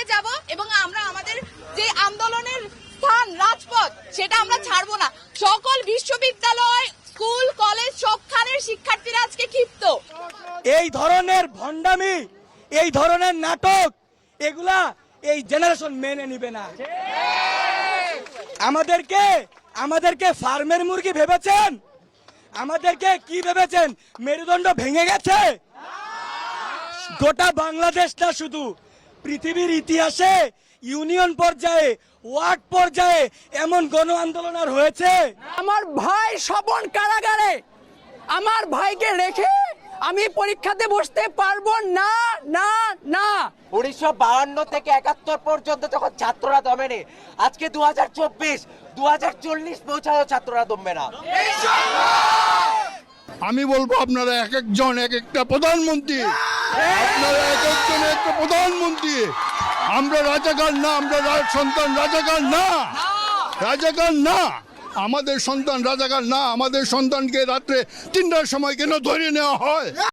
এগিয়ে যাব এবং আমরা আমাদের যে আন্দোলনের স্থান রাজপথ সেটা আমরা ছাড়বো না। সকল বিশ্ববিদ্যালয়, স্কুল, কলেজ সবখানের শিক্ষার্থীরা আজকে ক্ষিপ্ত। এই ধরনের ভণ্ডামি, এই ধরনের নাটক, এগুলা এই জেনারেশন মেনে নিবে না। আমাদেরকে ফার্মের মুরগি ভেবেছেন? আমাদেরকে কি ভেবেছেন? মেরুদণ্ড ভেঙে গেছে? গোটা বাংলাদেশ না, শুধু পৃথিবীর ইতিহাসে ইউনিয়ন পর্যায়ে, ওয়ার্ড পর্যায়ে এমন গণ আন্দোলন আর হয়েছে? আমার ভাই স্বপন কারাগারে, আমার ভাইকে রেখে আমি পরীক্ষাতে বসতে পারবো না, না, না। 1952 থেকে 71 পর্যন্ত যখন ছাত্ররা দমেনি, আজকে 2024, 2040 পৌঁছানো ছাত্ররা দমবে না। আমি বলবো আপনারা এক একজন এক একটা প্রধানমন্ত্রী, আপনারা এক একজন একটা প্রধানমন্ত্রী। আমরা রাজাকার না, আমরা সন্তান রাজাকার না, রাজাকার না। আমাদের সন্তান রাজাকার না। আমাদের সন্তানকে রাত্রে 3টার সময় কেন ধরে নেওয়া হয়?